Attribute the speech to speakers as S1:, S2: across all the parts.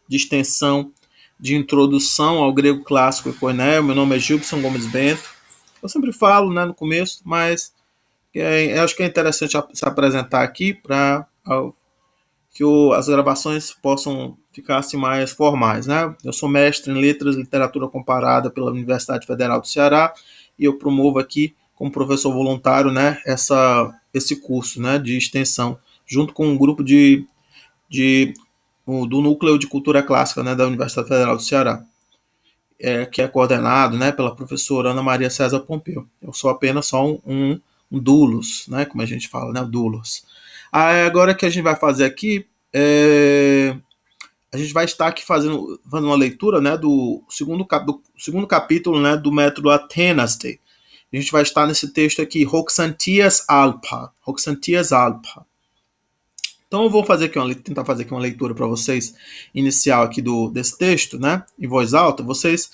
S1: de extensão, de introdução ao grego clássico e koiné. Meu nome é Gilson Gomes Bento. Eu sempre falo, né, no começo, mas eu acho que é interessante se apresentar aqui para que as gravações possam ficar assim, mais formais, né? Eu sou mestre em Letras e Literatura Comparada pela Universidade Federal do Ceará e eu promovo aqui, como professor voluntário, né, esse curso, né, de extensão, junto com um grupo do Núcleo de Cultura Clássica, né, da Universidade Federal do Ceará, que é coordenado, né, pela professora Ana Maria César Pompeu. Eu sou apenas só um doulos, né, como a gente fala, né, doulos. Agora que a gente vai fazer aqui, a gente vai estar aqui fazendo uma leitura, né, do segundo capítulo, né, do método Athenaste. A gente vai estar nesse texto aqui, Hoxantias Alpa. Então eu vou tentar fazer aqui uma leitura para vocês inicial aqui desse texto, né, em voz alta. Vocês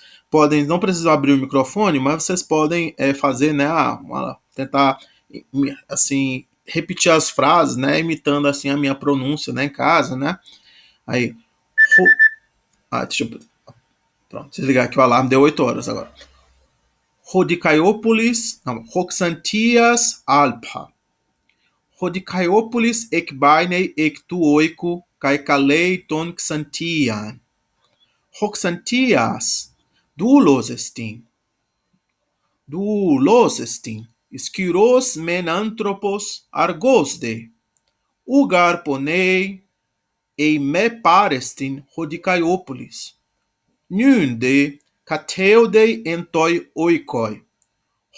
S1: não precisam abrir o microfone, mas vocês podem fazer, né, tentar assim repetir as frases, né, imitando assim a minha pronúncia, né, em casa, né. Aí, deixa eu pronto, desligar aqui o alarme, deu 8 horas agora. Hoxantias Alpa. Hodikaiopolis ekbainei ektuoiku kai kalei ton xantian. Hoxantias doulos estin. Skyros men anthropos argosde. Ugar ponei ei me parestin Hodikaiopolis. Nunde kateudei entoi oikoi.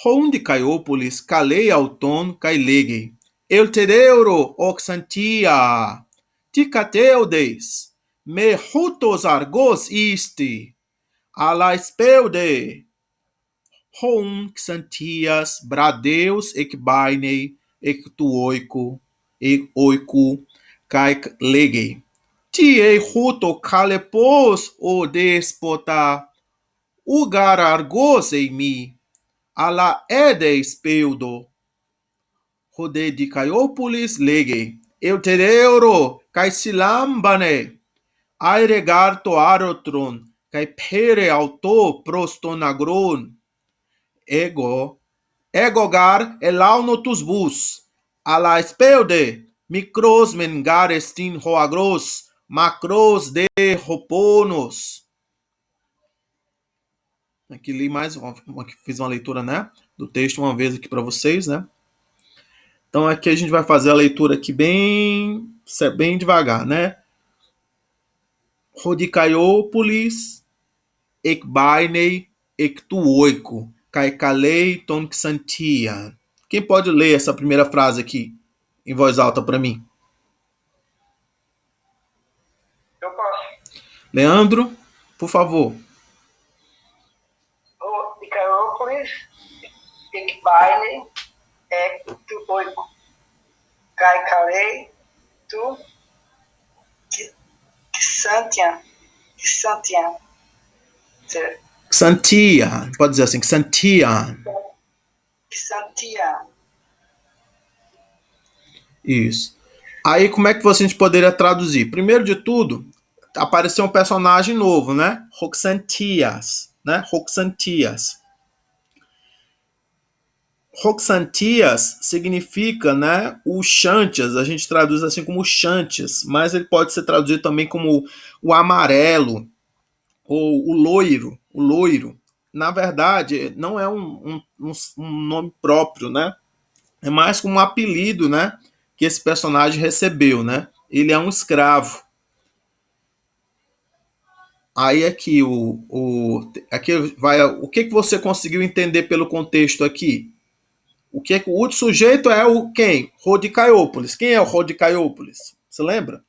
S1: Hondikaiopolis kalei auton kai legei. Eltereuro oxantia, ticateudes, me hutos argos isti, ala espeude, hon xantias bradeus ekbainei, ektuoiku, oiku, kai legei. Tie huto calepos o despota, ugar argos ei mi, ala ede espeudo, Hodikaiopolis lege, eutereuro, kai silambane, airegarto arotron, kai pere auto prostonagron, egogar elaunotus bus, ala espeude, micros mengarestin hoagros, macros de roponos. Aqui li fiz uma leitura, né, do texto uma vez aqui para vocês, né. Então aqui a gente vai fazer a leitura aqui bem devagar, né? Hodikaiopolis ekbainei ektuoiku kai kalei ton xantia. Quem pode ler essa primeira frase aqui em voz alta para mim?
S2: Eu posso.
S1: Leandro, por favor.
S2: Hodikaiopolis ekbainei ektuoiku kai kalei tu Xantian.
S1: Xantia, pode dizer assim, Xantia. Isso. Aí como é que a gente poderia traduzir? Primeiro de tudo, apareceu um personagem novo, né? Hoxantias, né? Hoxantias significa, né, o Xantias, a gente traduz assim como Xantias, mas ele pode ser traduzido também como o amarelo ou o loiro. Na verdade, não é um nome próprio, né? É mais como um apelido, né, que esse personagem recebeu, né? Ele é um escravo. Aí aqui aqui vai o que você conseguiu entender pelo contexto aqui? O sujeito é o quem? Hodikaiopolis. Quem é o Hodikaiopolis? Você lembra?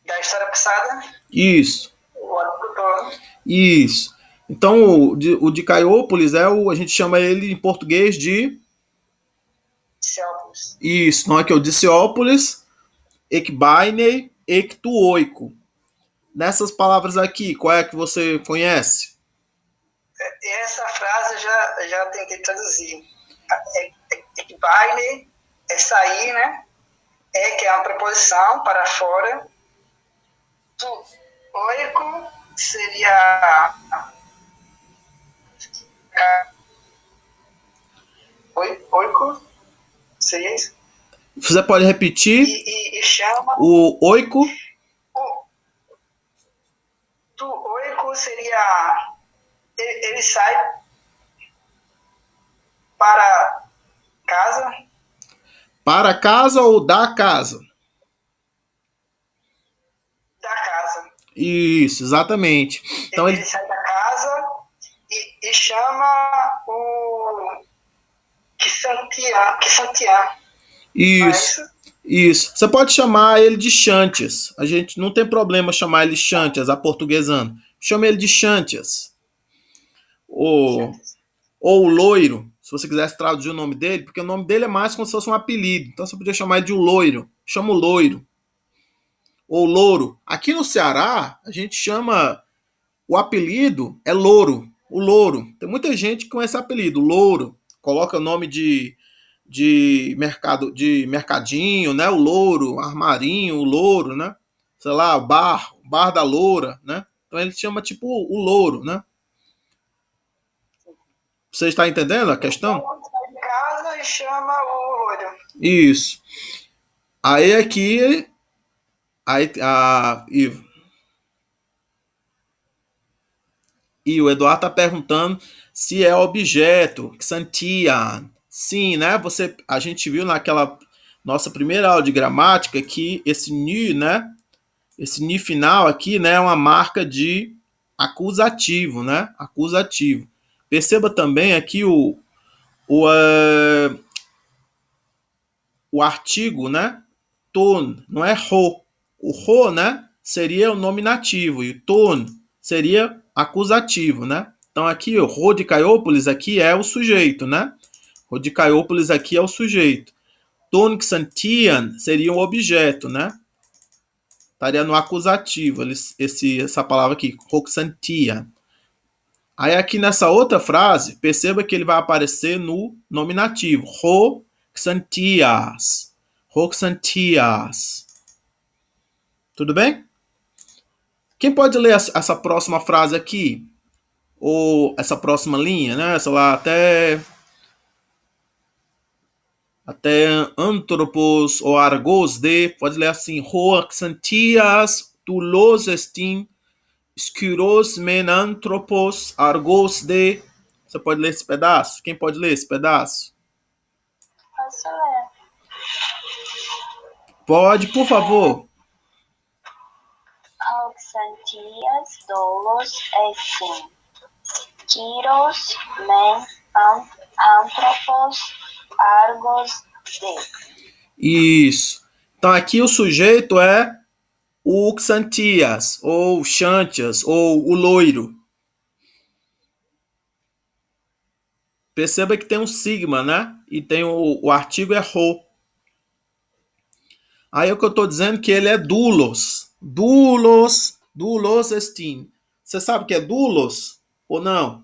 S2: Da história passada?
S1: Isso.
S2: O agricultor.
S1: Isso. Então, o Dicaiópolis a gente chama ele em português de
S2: Diciópolis.
S1: Isso, não é que é o Diciópolis, ekbainei, ektuoico. Nessas palavras aqui, qual é que você conhece?
S2: Essa frase eu já tentei traduzir. Ekbainei é sair, né? que é uma preposição para fora. Tuoico seria oico, seria isso?
S1: Você pode repetir
S2: E chama
S1: o oico?
S2: Tuoico seria ele sai para casa.
S1: Para casa ou da casa?
S2: Da casa.
S1: Isso, exatamente. Então
S2: ele sai da casa e chama o Kisantian.
S1: Isso. Isso. Você pode chamar ele de Chantias. A gente não tem problema chamar ele de Chantias, aportuguesando. Chama ele de Chantias. Ou o loiro, se você quisesse traduzir o nome dele, porque o nome dele é mais como se fosse um apelido. Então você podia chamar ele de o loiro. Chama o loiro. Ou louro. Aqui no Ceará, a gente chama... O apelido é louro. O louro. Tem muita gente com esse apelido, louro. Coloca o nome de mercadinho, né? O louro, armarinho, o louro, né? Sei lá, o bar da loura, né? Então ele chama tipo o louro, né? Você está entendendo a questão?
S2: Sai de casa e chama o loiro.
S1: Isso. Aí aqui, e o Eduardo está perguntando se é objeto, Xantian. Sim, né? A gente viu naquela nossa primeira aula de gramática que esse ni, né? Esse ni final aqui, né, é uma marca de acusativo, né? Acusativo. Perceba também aqui o, uh, o artigo, né? Ton, não é ro. O ro, né, seria o nominativo e o ton seria acusativo, né? Então aqui o Rodicaiópolis aqui é o sujeito, né? Rodicaiópolis aqui é o sujeito. Tonxantian seria o objeto, né? Estaria no acusativo, essa palavra aqui, Roxantian. Aí aqui nessa outra frase, perceba que ele vai aparecer no nominativo, Roxantias. Roxantias. Tudo bem? Quem pode ler essa próxima frase aqui? Ou essa próxima linha, né? Sei lá, até anthropos ou argos de, pode ler assim, Roxantias tu los estim Skyros men anthropos argos de. Você pode ler esse pedaço? Quem pode ler esse pedaço?
S3: Posso ler?
S1: Pode, por favor.
S3: Auxantias dolos estim. Skyros men anthropos argos de.
S1: Isso. Então aqui o sujeito é o Xantias, ou Chantias, ou o loiro. Perceba que tem um sigma, né? E tem o artigo é ro. Aí é o que eu estou dizendo que ele é doulos. Doulos estim. Você sabe o que é doulos ou não?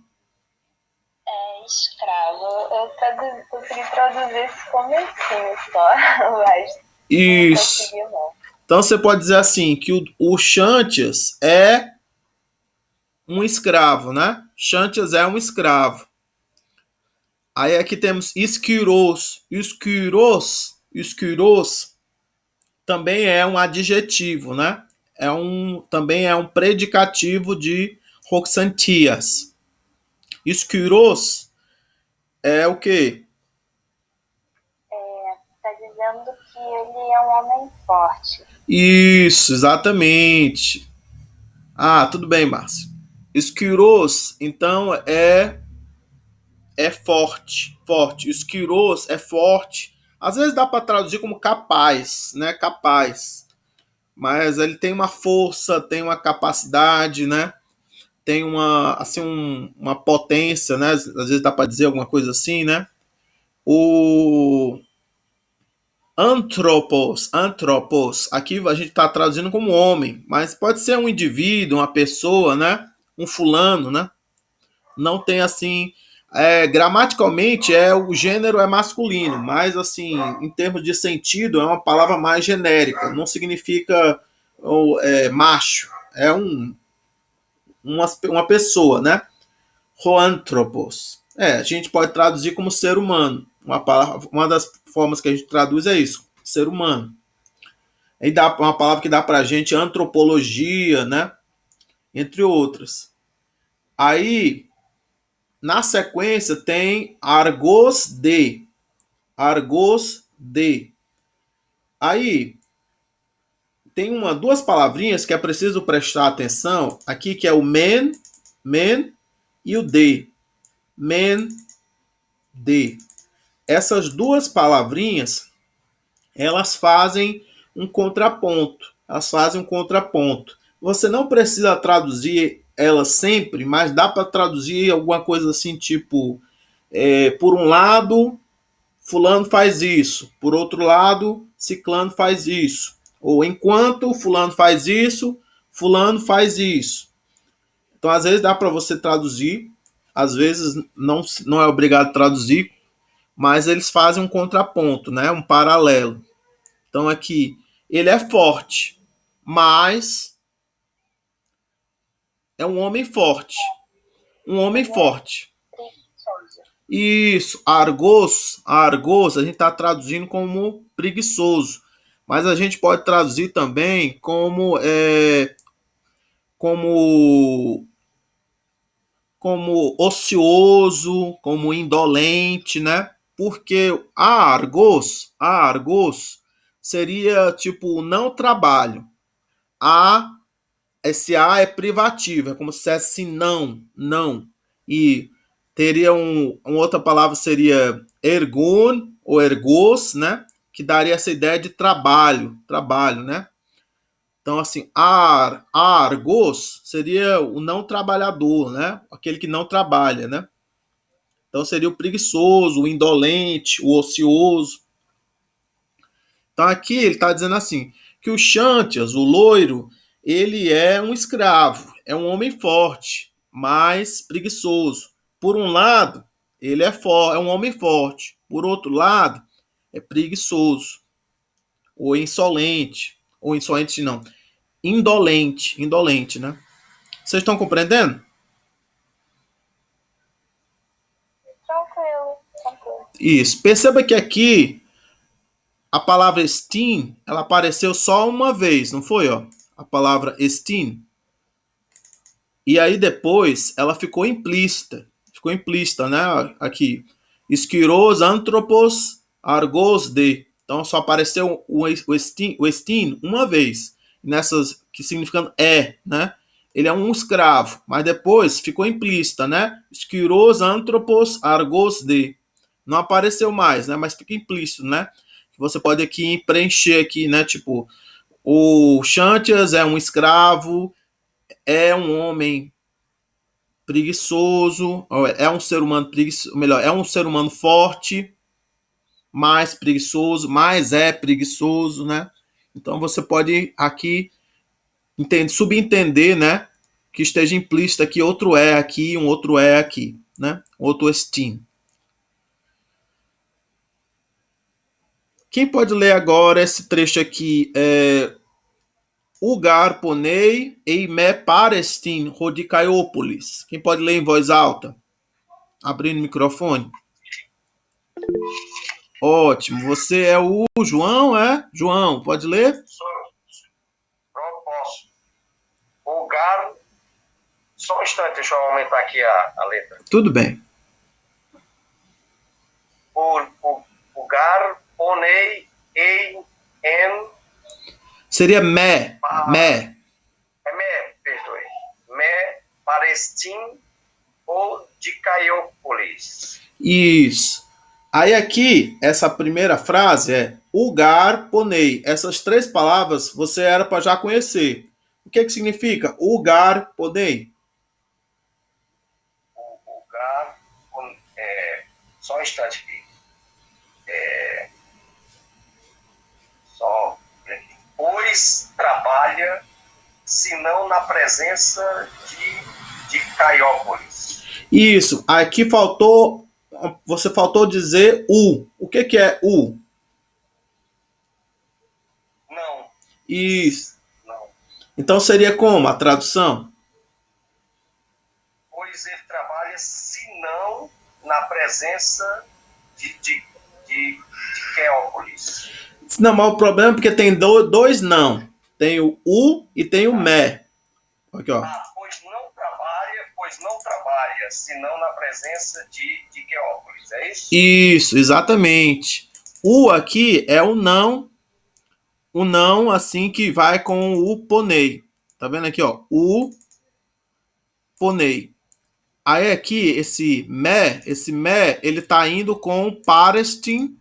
S3: É escravo. Eu consegui traduzir esse comecinho só, mas
S1: Isso.
S3: não consegui não.
S1: Então você pode dizer assim, que o Chantias é um escravo, né? Chantias é um escravo. Aí aqui temos esquiros. Esquiros também é um adjetivo, né? Também é um predicativo de Roxantias. Esquiros é o quê?
S3: Está dizendo que ele é um homem forte.
S1: Isso, exatamente. Ah, tudo bem, Márcio. Esquiros, então, é forte. Esquiros é forte. Às vezes dá para traduzir como capaz, né? Capaz. Mas ele tem uma força, tem uma capacidade, né? Tem uma potência, né? Às vezes dá para dizer alguma coisa assim, né? O antropos, aqui a gente está traduzindo como homem, mas pode ser um indivíduo, uma pessoa, né? Um fulano, né? Não tem assim gramaticalmente o gênero é masculino, mas assim, em termos de sentido, é uma palavra mais genérica. Não significa macho. É uma pessoa, né? Zoanthropos. A gente pode traduzir como ser humano. Uma das formas que a gente traduz é isso, ser humano. Aí dá uma palavra que dá pra gente antropologia, né? Entre outras. Aí, na sequência, tem argos de. Argos de. Aí, tem duas palavrinhas que é preciso prestar atenção aqui, que é o men e o de. Men, de. Essas duas palavrinhas, elas fazem um contraponto. Elas fazem um contraponto. Você não precisa traduzir elas sempre, mas dá para traduzir alguma coisa assim, tipo, por um lado, fulano faz isso. Por outro lado, ciclano faz isso. Ou enquanto fulano faz isso, fulano faz isso. Então, às vezes dá para você traduzir, às vezes não é obrigado a traduzir, mas eles fazem um contraponto, né? Um paralelo. Então, aqui, ele é forte, mas é um homem forte. Um homem forte. Isso, argos, a gente está traduzindo como preguiçoso, mas a gente pode traduzir também como ocioso, como indolente, né? Porque a argos seria tipo não trabalho. Esse A é privativo, é como se fosse não. E teria uma outra palavra seria ergon ou ergos, né? Que daria essa ideia de trabalho, né? Então, assim, argos seria o não trabalhador, né? Aquele que não trabalha, né? Então, seria o preguiçoso, o indolente, o ocioso. Então, aqui ele está dizendo assim, que o Xantias, o loiro, ele é um escravo, é um homem forte, mas preguiçoso. Por um lado, ele é um homem forte. Por outro lado, é preguiçoso, ou insolente não, indolente, né? Vocês estão compreendendo?
S3: Tranquilo.
S1: Isso. Perceba que aqui a palavra Steam, ela apareceu só uma vez, não foi, ó? A palavra Steam. E aí depois ela ficou implícita. Ficou implícita, né? Aqui. Esquiros anthropos argos de. Então só apareceu o Steam uma vez. Nessas que significando né? Ele é um escravo, mas depois ficou implícita, né? Esquiros anthropos argos de. Não apareceu mais, né? Mas fica implícito, né? Você pode aqui preencher aqui, né? Tipo, o Xantias é um escravo, é um homem preguiçoso, é um ser humano preguiçoso, melhor, é um ser humano forte, mais preguiçoso, mais é preguiçoso, né? Então você pode aqui subentender, né? Que esteja implícito aqui outro é aqui, um outro é aqui, né? Outro estim. Quem pode ler agora esse trecho aqui? Ugar ponei e me parestin rodicaiópolis. Quem pode ler em voz alta? Abrindo o microfone. Ótimo. Você é o João, é? João, pode ler?
S4: Posso. Ugar. Só um instante, deixa eu aumentar aqui a letra.
S1: Tudo bem.
S4: Ugar ponei em
S1: seria me.
S4: Perdoe. Me parestim ou de Caiópolis.
S1: Isso. Aí aqui, essa primeira frase é ugar ponei. Essas três palavras você era para já conhecer. O que significa ugar ponei?
S4: Ugar, só um instante aqui. Pois trabalha, senão na presença de Caiópolis.
S1: Isso. Aqui faltou. Você faltou dizer o. O que é o?
S4: Não.
S1: Isso.
S4: Não.
S1: Então seria como a tradução?
S4: Pois ele trabalha, se não na presença de Queópolis.
S1: Não, mas o problema é porque tem dois não. Tem o u e tem o me. Aqui, ó.
S4: Pois não trabalha, senão na presença de Queópolis, é isso?
S1: Isso, exatamente. O aqui é o não assim que vai com o ponei. Tá vendo aqui, ó? O ponei. Aí aqui esse me, ele tá indo com o parestim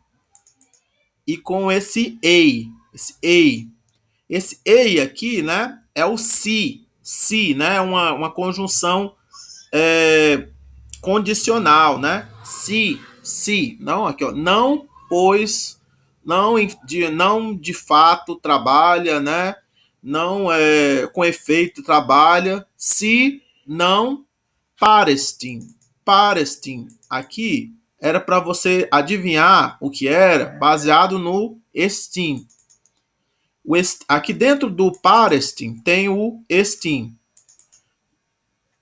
S1: e com esse ei, esse ei. Esse ei aqui, né, é o se, né, uma conjunção condicional, né? Se, não, aqui, ó, não, pois, não de fato trabalha, né? Não com efeito trabalha, se não Parestim. Aqui era para você adivinhar o que era, baseado no estim. Aqui dentro do Parestim tem o estim.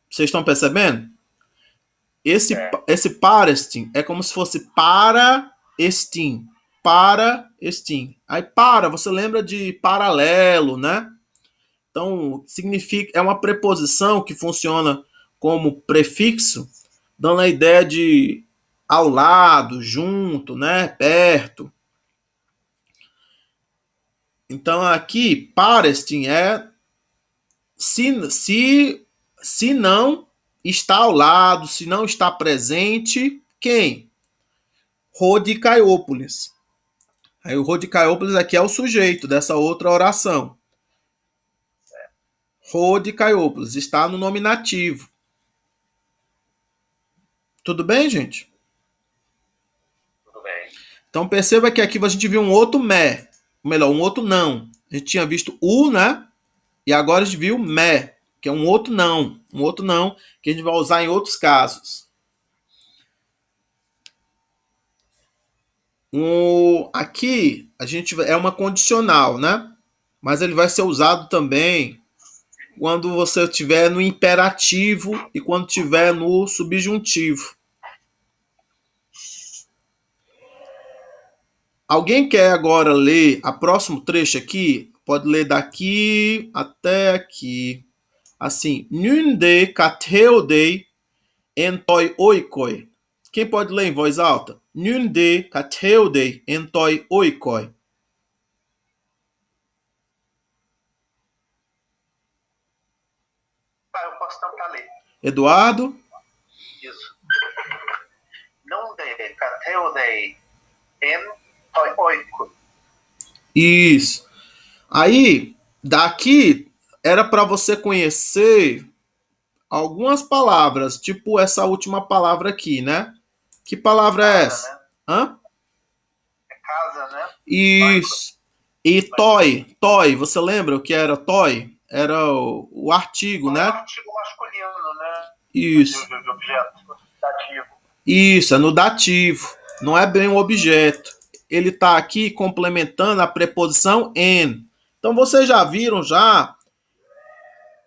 S1: Vocês estão percebendo? Esse Parestim é como se fosse para estim. Para estim. Aí para, você lembra de paralelo, né? Então, significa, é uma preposição que funciona como prefixo, dando a ideia de ao lado, junto, né, perto. Então, aqui, parestim é se não está ao lado, se não está presente, quem? Rodicaiópolis. Aí o Rodicaiópolis aqui é o sujeito dessa outra oração. Rodicaiópolis está no nominativo. Tudo bem, gente?
S4: Tudo bem.
S1: Então perceba que aqui a gente viu um outro me, ou melhor, um outro não. A gente tinha visto o, né? E agora a gente viu me, que é um outro não que a gente vai usar em outros casos. Aqui a gente é uma condicional, né? Mas ele vai ser usado também quando você estiver no imperativo e quando estiver no subjuntivo. Alguém quer agora ler a próximo trecho aqui? Pode ler daqui até aqui. Assim, nunde kateodei entoi oikoi. Quem pode ler em voz alta? Nunde kateodei entoi oikoi.
S4: Eu posso tentar ler.
S1: Eduardo?
S4: Isso. Nunde kateodei entoi oikoi.
S1: Isso. Aí, daqui era para você conhecer algumas palavras, tipo essa última palavra aqui, né? Que palavra é essa?
S4: Né?
S1: Hã?
S4: É casa, né?
S1: Isso. E toy, você lembra o que era toy? Era o artigo, né?
S4: É um artigo masculino, né?
S1: Isso.
S4: De objeto dativo.
S1: Isso, é no dativo. Não é bem um objeto. Ele está aqui complementando a preposição en. Então vocês já viram já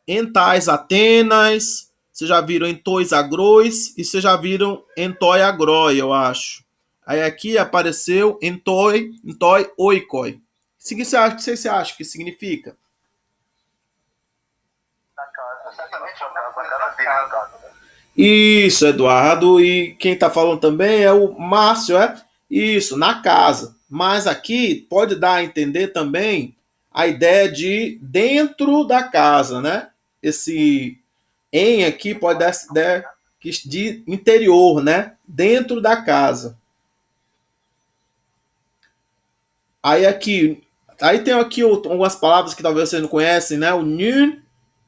S1: em tais Atenas, vocês já viram em tois agrois e vocês já viram em toi agroi, eu acho. Aí aqui apareceu em toi oikoi. O que você acha que significa?
S4: Exatamente, a casa dele.
S1: Isso, Eduardo. E quem está falando também é o Márcio, é? Isso, na casa. Mas aqui pode dar a entender também a ideia de dentro da casa, né? Esse em aqui pode dar essa ideia de interior, né? Dentro da casa. Aí tem aqui algumas palavras que talvez vocês não conhecem, né? O nun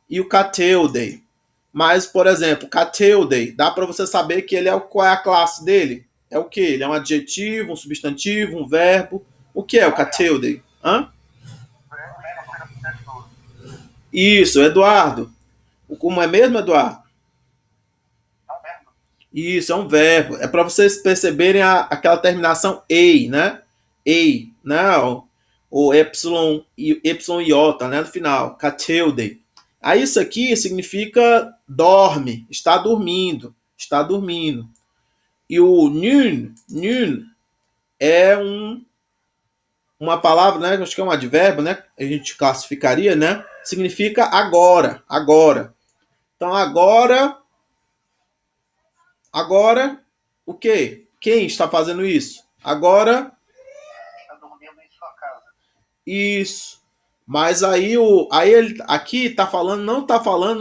S1: e o kateudei. Mas, por exemplo, kateudei, dá para você saber que ele qual é a classe dele? É o que? Ele é um adjetivo, um substantivo, um verbo. O que é o kateudei? Hã? Isso, Eduardo. Como é mesmo, Eduardo? Isso, é um verbo. É para vocês perceberem aquela terminação ei, né? Ei, né? O y iota, né? No final, kateude. Aí isso aqui significa dorme, está dormindo, está dormindo. E o nun é uma palavra, né? Acho que é um advérbio, né? A gente classificaria, né? Significa agora, agora. Então agora, o quê? Quem está fazendo isso? Agora,
S4: Está dormindo em sua casa.
S1: isso. Mas aí ele aqui tá falando,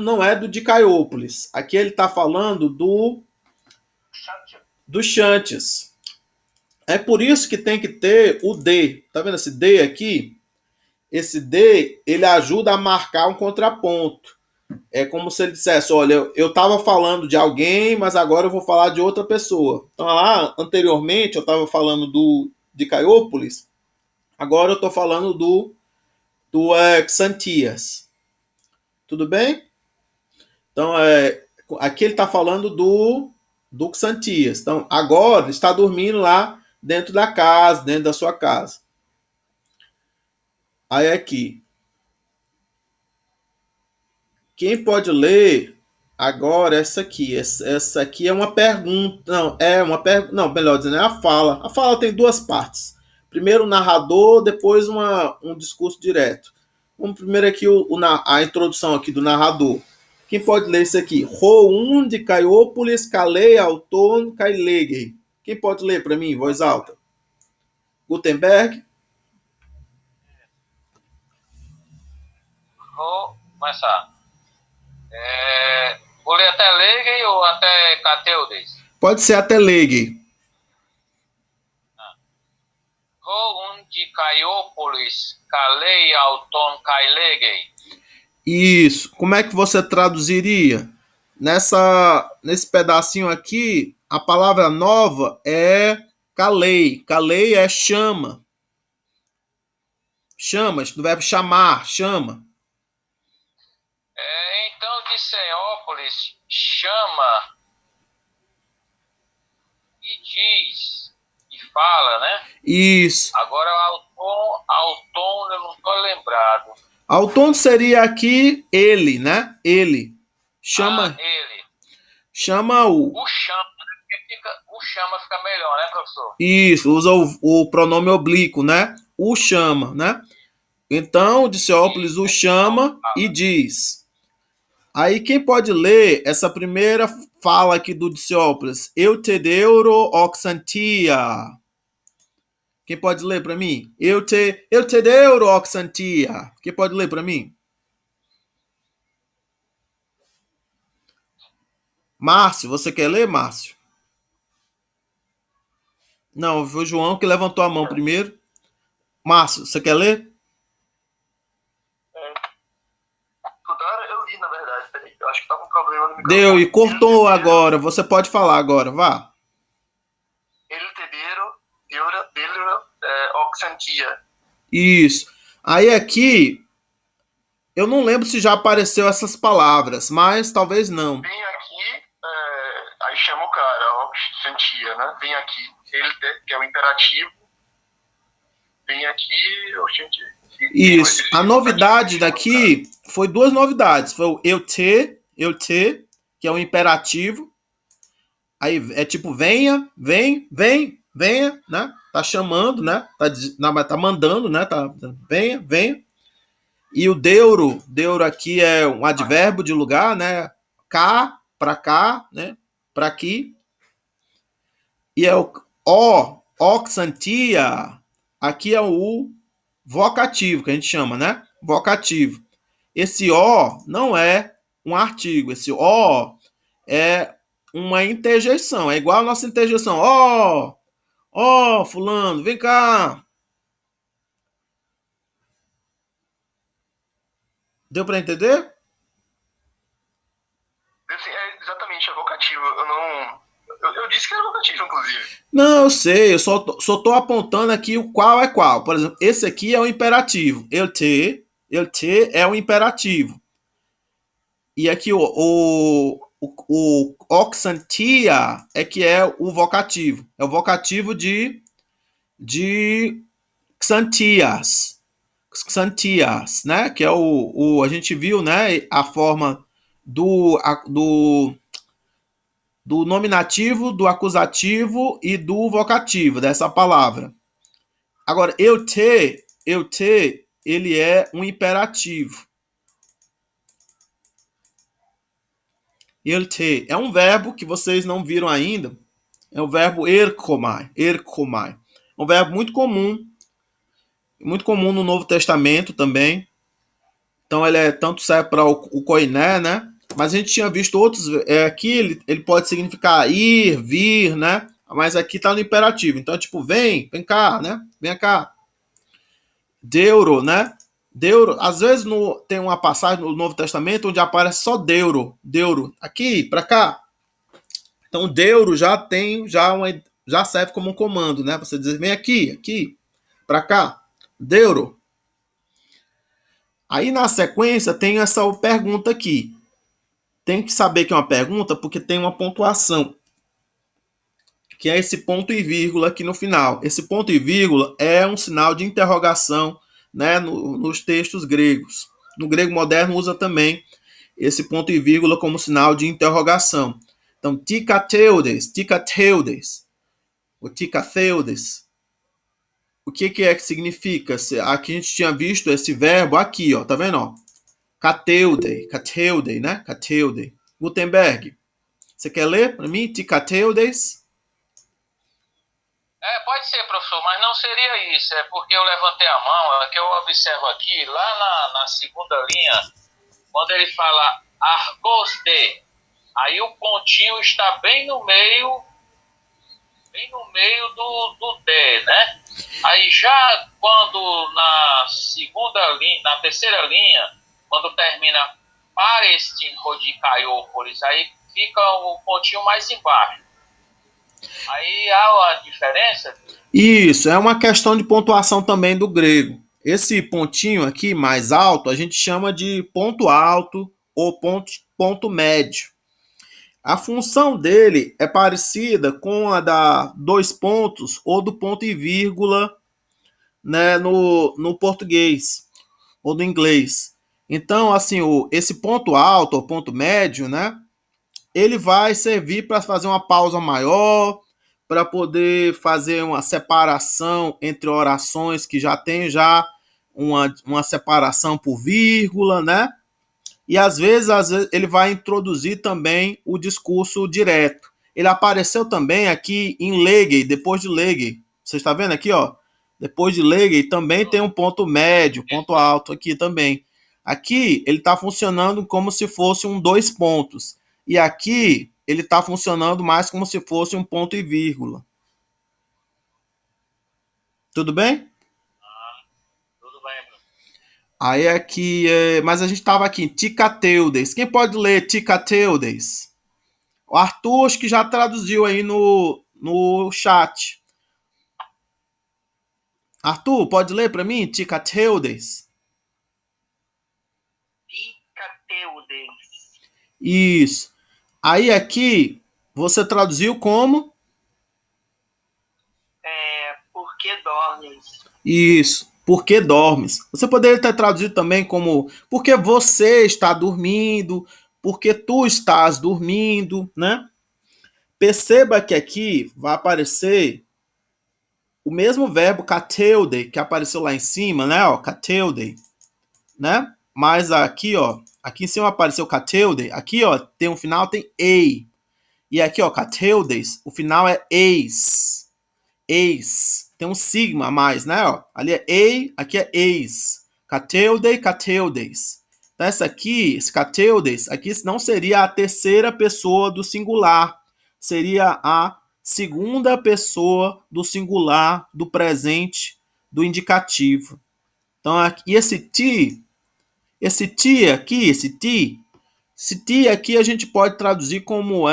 S1: não é do Dicaiópolis. Aqui ele tá falando do Chantes. É por isso que tem que ter o D. Tá vendo esse D aqui? Esse D, ele ajuda a marcar um contraponto. É como se ele dissesse, olha, eu estava falando de alguém, mas agora eu vou falar de outra pessoa. Então lá, anteriormente, eu estava falando de Caiópolis, agora eu estou falando do Xantias. Tudo bem? Então, aqui ele está falando do Xantias. Então, agora está dormindo lá dentro da casa, dentro da sua casa. Aí aqui, quem pode ler agora essa aqui? Essa aqui é uma pergunta. Não, é uma pergunta. Não, melhor dizendo, é a fala. A fala tem duas partes. Primeiro o narrador, depois um discurso direto. Vamos primeiro aqui a introdução aqui do narrador. Quem pode ler isso aqui? Roun de Caiópolis, Calei, Auton, Cailegei. Quem pode ler para mim em voz alta? Gutenberg?
S5: Vou começar. Vou ler até Legem ou até Cateudes?
S1: Pode ser até Legei.
S5: Roun de Caiópolis, Calei, Auton, Cailegei.
S1: Isso. Como é que você traduziria? Nesse pedacinho aqui, a palavra nova é calei. Calei é chama. Chama, do verbo chamar, chama.
S5: Então, de Senhópolis, chama e diz e fala, né?
S1: Isso.
S5: Agora, Auton eu não estou lembrado.
S1: Auton seria aqui ele, né? Ele. Chama.
S5: Ele.
S1: Chama
S5: O chama. O chama fica melhor, né, professor?
S1: Isso, usa o pronome oblíquo, né? O chama, né? Então, Dicéopolis o chama e diz. Aí, quem pode ler essa primeira fala aqui do Dicéopolis? Eu te deuro oxantia. Quem pode ler para mim? Eu te deuro oxantia. Quem pode ler para mim? Márcio, você quer ler, Márcio? Não, foi o João que levantou a mão primeiro. Márcio, você quer ler?
S4: Eu li, na verdade. Eu acho que tá com problema no microfone.
S1: Deu, e cortou agora. Você pode falar agora, vá.
S4: Ele te deuro oxantia.
S1: Isso. Aí aqui, eu não lembro se já apareceu essas palavras, mas talvez não.
S4: Vem aqui, aí chama o cara, oxantia, né? Vem aqui. Ele que é o imperativo. Vem aqui, oxantia.
S1: Isso. A novidade daqui foi duas novidades. Foi o eu te, que é o imperativo. Aí é tipo venha, venha, né? Tá chamando, né? Tá mandando, né? Venha. E o deuro aqui é um advérbio de lugar, né? Cá, né? Para aqui. E é o oxantia, aqui é o vocativo, que a gente chama, né? Vocativo. Esse O não é um artigo. Esse O é uma interjeição. É igual a nossa interjeição. Ó, fulano, vem cá. Deu para entender?
S4: Exatamente, é vocativo. Eu disse que era vocativo, inclusive.
S1: Não, eu sei. Eu só tô apontando aqui o qual é qual. Por exemplo, esse aqui é o imperativo. Eu te é o imperativo. E aqui o oxantia é que é o vocativo. É o vocativo de xantias. Xantias, né? Que é a gente viu, né? A forma do nominativo, do acusativo e do vocativo dessa palavra. Agora, eu te, ele é um imperativo. Eu te é um verbo que vocês não viram ainda. É o verbo erkomai. Erkomai. Um verbo muito comum no Novo Testamento também. Então ele tanto serve para o koiné, né? Mas a gente tinha visto outros. Aqui ele pode significar ir, vir, né? Mas aqui está no imperativo. Então, tipo, vem cá, né? Vem cá. Deuro, né? Deuro, às vezes tem uma passagem no Novo Testamento onde aparece só deuro. Deuro, aqui, para cá. Então, deuro já serve como um comando, né? Você diz, vem aqui, para cá. Deuro. Aí na sequência tem essa pergunta aqui. Tem que saber que é uma pergunta porque tem uma pontuação, que é esse ponto e vírgula aqui no final. Esse ponto e vírgula é um sinal de interrogação, né, nos textos gregos. No grego moderno usa também esse ponto e vírgula como sinal de interrogação. Então, tikateudes, ou tikatheudes. O que é que significa? Aqui a gente tinha visto esse verbo aqui, ó, tá vendo? Ó? Kateude, né? Kateude. Gutenberg, você quer ler para mim? Tikateudes?
S5: Pode ser, professor, mas não seria isso. É porque eu levantei a mão, é que eu observo aqui, lá na segunda linha, quando ele fala argos de, aí o pontinho está bem no meio do de, né? Aí já quando na segunda linha, na terceira linha, quando termina parestin rodicaiópolis, aí fica o pontinho mais embaixo. Aí há uma diferença?
S1: Isso, é uma questão de pontuação também do grego. Esse pontinho aqui mais alto a gente chama de ponto alto ou ponto médio. A função dele é parecida com a da dois pontos ou do ponto e vírgula, né, no português ou no inglês. Então, assim, esse ponto alto ou ponto médio, né, ele vai servir para fazer uma pausa maior, para poder fazer uma separação entre orações que já tem uma separação por vírgula, né? E às vezes ele vai introduzir também o discurso direto. Ele apareceu também aqui em Legei, depois de Legei. Você está vendo aqui, ó? Depois de Legei também tem um ponto médio, ponto alto aqui também. Aqui ele está funcionando como se fosse um dois pontos. E aqui ele está funcionando mais como se fosse um ponto e vírgula. Tudo bem?
S5: Tudo bem, professor.
S1: Aí aqui, mas a gente estava aqui, Tikateudes. Quem pode ler Tikateudes? O Arthur, acho que já traduziu aí no chat. Arthur, pode ler para mim? Tikateudes.
S2: Tikateudes.
S1: Isso. Aí aqui, você traduziu como?
S2: Por que dormes?
S1: Isso. Por que dormes? Você poderia ter traduzido também como porque você está dormindo, porque tu estás dormindo, né? Perceba que aqui vai aparecer o mesmo verbo kateude que apareceu lá em cima, né? Ó, kateude, né? Mas aqui, ó, aqui em cima apareceu kateude, aqui, ó, tem um final, tem ei. E aqui, ó, kateudes, o final é eis. Eis. Tem um sigma a mais, né? Ó, ali é ei, aqui é eis. Kateude, kateudes. Então, esse kateudes, aqui não seria a terceira pessoa do singular. Seria a segunda pessoa do singular, do presente, do indicativo. Então, aqui, esse ti aqui, esse ti aqui a gente pode traduzir como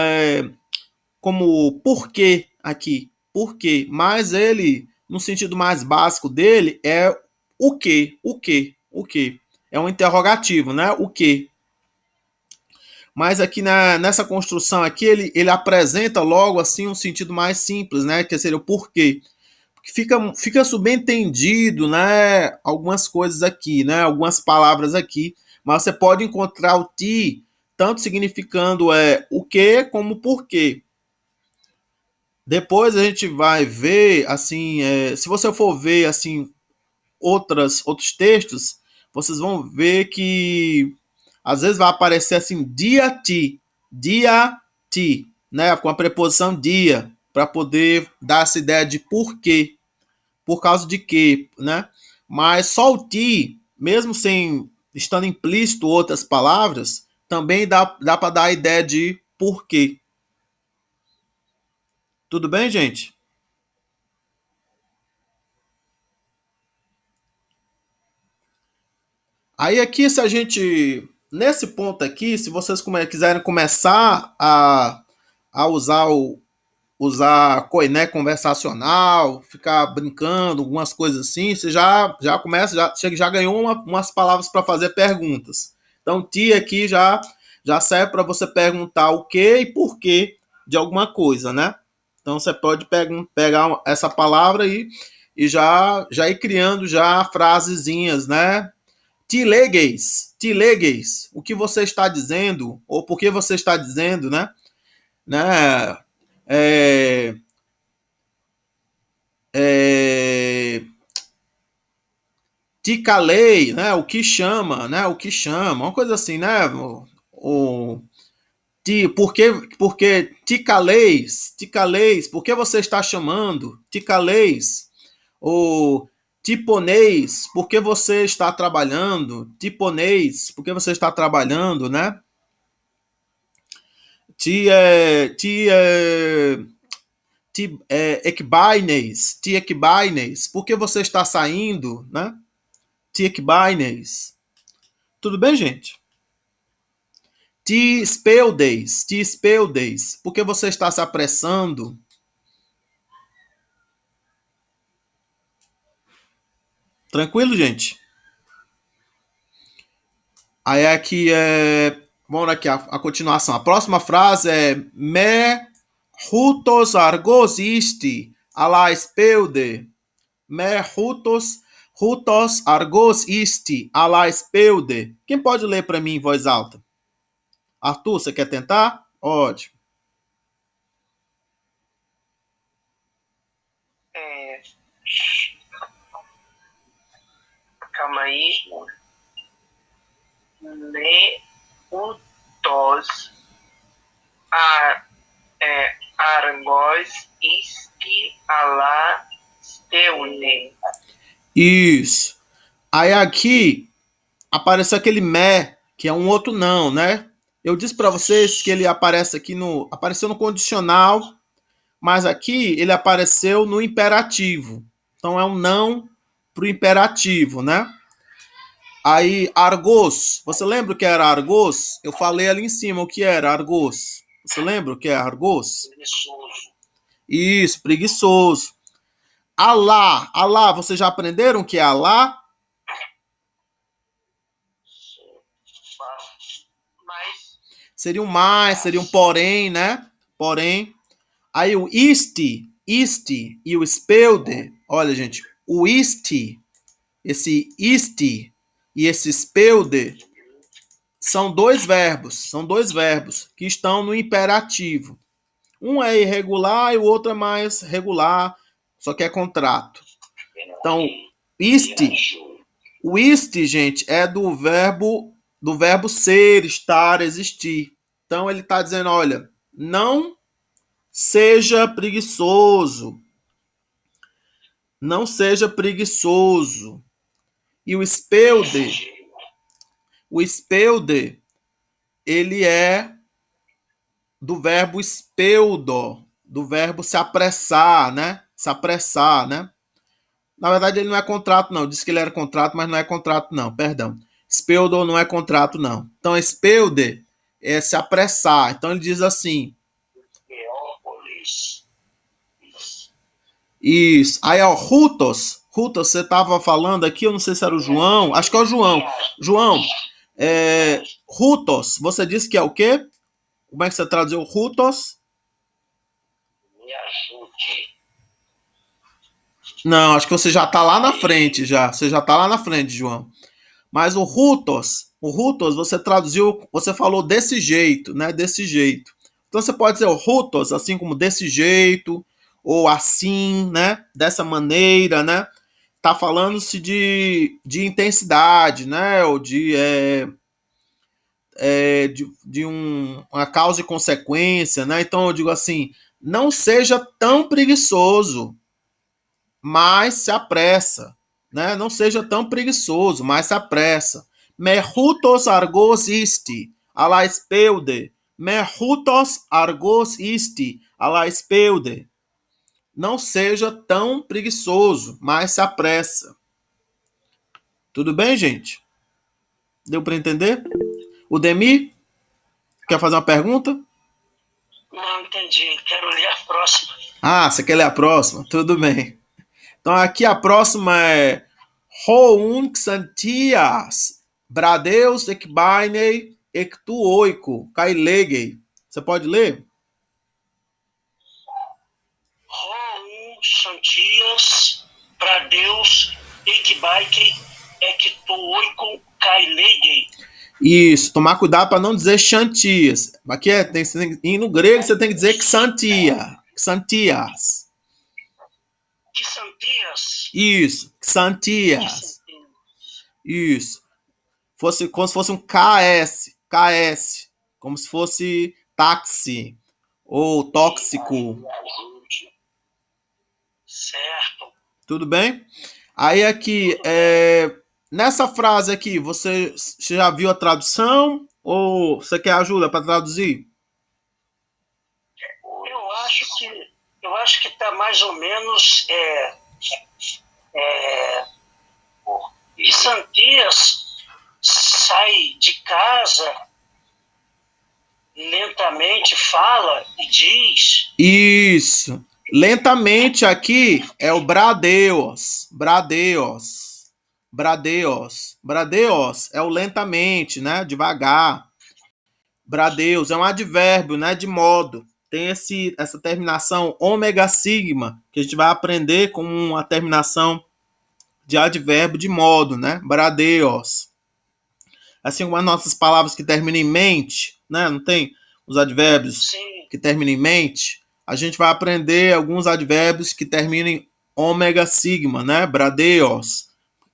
S1: porquê aqui, porquê, mas ele, no sentido mais básico dele, é o que. É um interrogativo, né? O que. mas aqui nessa construção aqui, ele apresenta logo assim um sentido mais simples, né? Que seria o porquê. Porque fica subentendido, né? Algumas coisas aqui, né? Algumas palavras aqui, mas você pode encontrar o ti tanto significando o que como o porquê. Depois a gente vai ver, assim, se você for ver assim outros textos, vocês vão ver que às vezes vai aparecer assim dia ti, né, com a preposição dia, para poder dar essa ideia de porquê, por causa de quê, né? Mas só o ti, mesmo sem estando implícito outras palavras, também dá para dar a ideia de porquê. Tudo bem, gente? Aí aqui, se a gente, nesse ponto aqui, se vocês quiserem começar a usar coiné conversacional, ficar brincando, algumas coisas assim, você já começa, já ganhou umas palavras para fazer perguntas. Então, ti aqui já serve para você perguntar o que e por que de alguma coisa, né? Então, você pode pegar essa palavra e já ir criando já frasezinhas, né? Ti legues, o que você está dizendo, ou por que você está dizendo, né? É, é, Te calei, né? O que chama, né? O que chama, uma coisa assim, né? Porque te caleis, por que você está chamando? Te caleis, ou tiponês, por que você está trabalhando? Tiponês, por que você está trabalhando, né? Ti ekbaines, por que você está saindo, né? Ti ekbaines. Tudo bem, gente? Ti speudeis, por que você está se apressando? Tranquilo, gente? Aí aqui vamos aqui a continuação. A próxima frase é me rutos argos isti ala speude. Me rutos argos isti ala speude. Quem pode ler para mim em voz alta? Arthur, você quer tentar? Ótimo.
S2: Calma aí. Me utos argos isti ala speude.
S1: Isso. Aí aqui apareceu aquele me, que é um outro não, né? Eu disse para vocês que ele aparece aqui apareceu no condicional, mas aqui ele apareceu no imperativo. Então é um não pro imperativo, né? Aí argos, você lembra o que era argos? Eu falei ali em cima o que era argos. Você lembra o que é argos?
S4: Preguiçoso.
S1: Isso, preguiçoso. Alá, vocês já aprenderam o que é alá? Seria um mais, seria um porém, né? Porém. Aí o isti e o speude, olha, gente, o esse isti e esse speude são dois verbos que estão no imperativo. Um é irregular e o outro é mais regular, só que é contrato. Então, o isti, gente, é do verbo ser, estar, existir. Então ele está dizendo, olha, não seja preguiçoso. Não seja preguiçoso. E o speude, ele é do verbo speudo, do verbo se apressar, né? Se apressar, né? Na verdade, ele não é contrato, não. Eu disse que ele era contrato, mas não é contrato, não. Perdão. Speudo não é contrato, não. Então, speude é se apressar. Então, ele diz assim. Isso. Aí, ó, Rutos, você estava falando aqui, eu não sei se era o João. Acho que é o João. João, Hutos, você disse que é o quê? Como é que você traduziu Hutos?
S5: Me ajude.
S1: Não, acho que você já está lá na frente, já. Você já está lá na frente, João. Mas o Hutos, você traduziu, você falou desse jeito, né? Desse jeito. Então você pode dizer o Hutos, assim como desse jeito, ou assim, né? Dessa maneira, né? Tá falando-se de intensidade, né? Ou uma causa e consequência, né? Então eu digo assim, não seja tão preguiçoso, mas se apressa, né? Não seja tão preguiçoso, mas se apressa. Merhutos argos isti, ala espeude. Merhutos argos isti, ala espeude. Não seja tão preguiçoso, mas se apressa. Tudo bem, gente? Deu para entender? O Demi, quer fazer uma pergunta?
S2: Não entendi. Quero ler a próxima.
S1: Ah, você quer ler a próxima? Tudo bem. Então aqui a próxima é Houn Xantias Bradeus Ekbainei Ektuoiko Kailegei. Você pode ler?
S2: Santias, Bradeus, Ekbaike, Ektuoiko, Kailegei.
S1: Isso, tomar cuidado para não dizer Xantias. Aqui e no grego você tem que dizer Xantia. Xantias.
S2: Que Santias?
S1: Isso, Xantias. Isso. Como se fosse um KS, como se fosse táxi ou tóxico.
S2: Certo.
S1: Tudo bem? Aí aqui, nessa frase aqui, você já viu a tradução ou você quer ajuda para traduzir?
S2: Eu acho que está mais ou menos que Santias sai de casa lentamente, fala e diz.
S1: Isso. Lentamente aqui é o Bradeos. Bradeos é o lentamente, né? Devagar. Bradeus é um advérbio, né? De modo. Tem essa terminação ômega sigma, que a gente vai aprender como uma terminação de advérbio de modo, né? Bradeos. Assim como as nossas palavras que terminam em mente, né? Não tem os advérbios que terminam em mente. A gente vai aprender alguns advérbios que terminam em ômega sigma, né? Bradeos,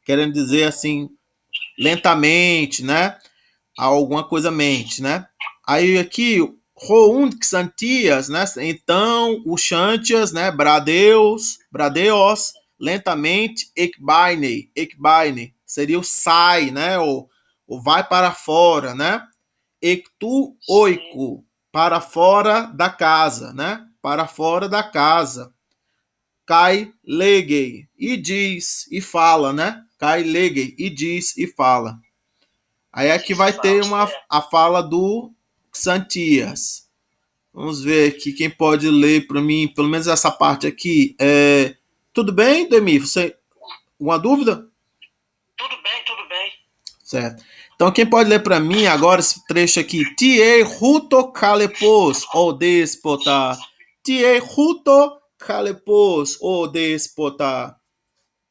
S1: querendo dizer assim, lentamente, né? Alguma coisa mente, né? Aí aqui, Round Xantias, né? Então, o Xantias, né? Bradeos, lentamente, Ekbaine, seria o sai, né? Ou vai para fora, né? Ectu oiko, para fora da casa, né? Para fora da casa. Kai legei, e diz, e fala, né? Kai legei, e diz, e fala. Aí aqui vai ter a fala do Xantias. Vamos ver aqui quem pode ler para mim, pelo menos essa parte aqui. Tudo bem, Demi? Alguma dúvida?
S2: Tudo bem.
S1: Certo. Então quem pode ler para mim agora esse trecho aqui? Tie ruto calepos, o despota. Tie ruto calepos, o despota.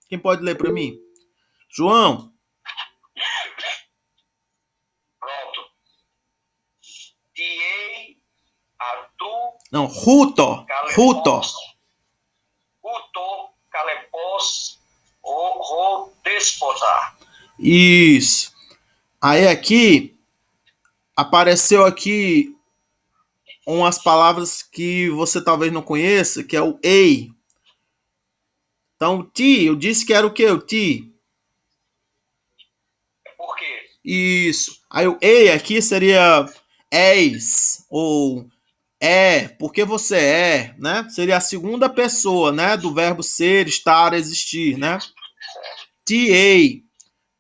S1: Quem pode ler para mim? João?
S5: Pronto. Tiei, Arthur.
S1: Não, ruto.
S5: Ruto, Calepos, o despota.
S1: Isso. Aí aqui apareceu aqui umas palavras que você talvez não conheça, que é o ei. Então, o ti, eu disse que era o que? O ti.
S5: Por quê?
S1: Isso. Aí o ei aqui seria és, ou porque você é, né? Seria a segunda pessoa, né? Do verbo ser, estar, existir, né? Ti ei.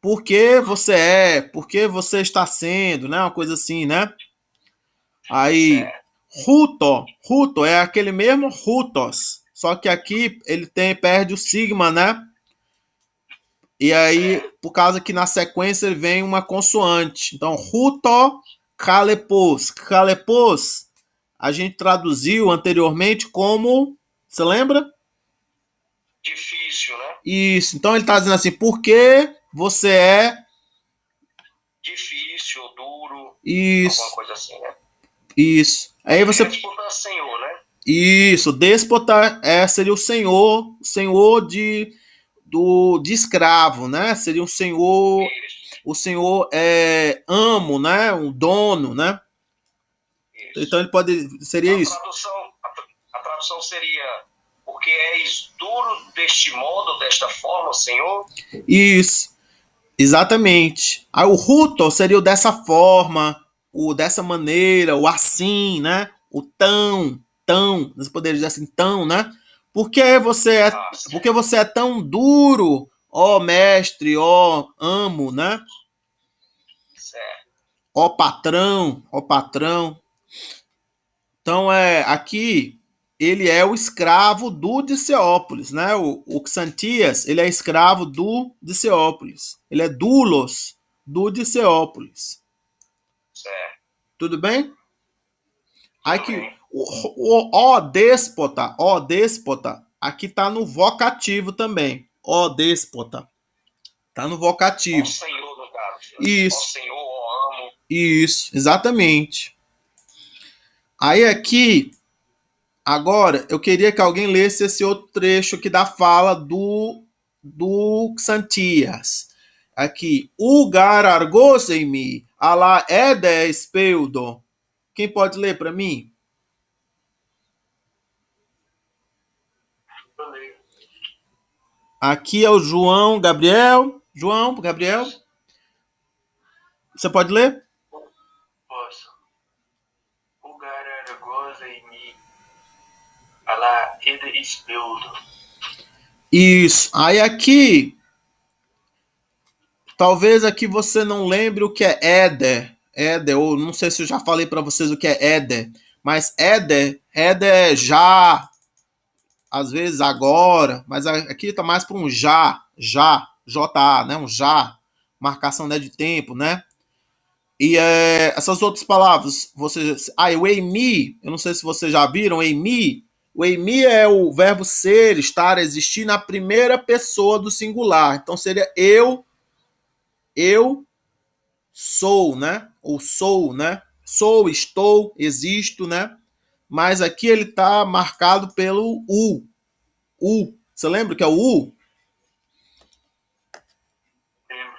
S1: Porque você está sendo, né? Uma coisa assim, né? Aí, Ruto é aquele mesmo Rutos, só que aqui ele perde o sigma, né? E aí, por causa que na sequência vem uma consoante. Então, ruto calepos. Calepos, a gente traduziu anteriormente como... Você lembra?
S6: Difícil, né?
S1: Isso. Então, ele está dizendo assim, porque você é...
S6: Difícil, duro,
S1: Isso,
S6: alguma coisa assim, né?
S1: isso. Aí você...
S6: Déspota, senhor, né?
S1: Isso, déspota seria o senhor de escravo, né? Seria um senhor...
S6: Isso,
S1: O senhor é amo, né? Um dono, né?
S6: isso.
S1: Então ele pode... Seria isso.
S6: A tradução seria: porque és duro deste modo, desta forma, Senhor?
S1: Isso, exatamente. Aí o ruto seria o dessa forma, o dessa maneira, o assim, né? O tão, você poderia dizer assim, tão, né? Porque você é tão duro, ó mestre, ó amo, né?
S6: Certo.
S1: Ó patrão, ó patrão. Então, aqui, ele é o escravo do Diceópolis, né? O Xantias, ele é escravo do Diceópolis. Ele é doulos do Diceópolis.
S6: Certo.
S1: Tudo bem? Aqui,
S6: bem.
S1: ó déspota, aqui tá no vocativo também. Ó déspota. Tá no vocativo.
S6: Ó Senhor, no caso.
S1: Isso.
S6: Ó Senhor, ó amo.
S1: Isso, exatamente. Aí aqui, agora, eu queria que alguém lesse esse outro trecho aqui da fala do Xantias. Aqui, Ugar argosei-me, ala ede espeudo. Quem pode ler para mim? Aqui é o João Gabriel. João Gabriel. Você pode ler?
S6: Posso. Ugar argosei-me, ala ede espeudo.
S1: Isso. Aí aqui, talvez aqui você não lembre o que é éder. Éder, ou não sei se eu já falei para vocês o que é éder. Mas éder é já, às vezes agora, mas aqui tá mais para um já, J-A, né? Um já, marcação, né, de tempo, né? E essas outras palavras, o eimi, eu não sei se vocês já viram, o eimi é o verbo ser, estar, existir na primeira pessoa do singular. Então seria eu sou, né? Ou sou, né? Sou, estou, existo, né? Mas aqui ele tá marcado pelo U. Você lembra que é o U?
S6: Lembro.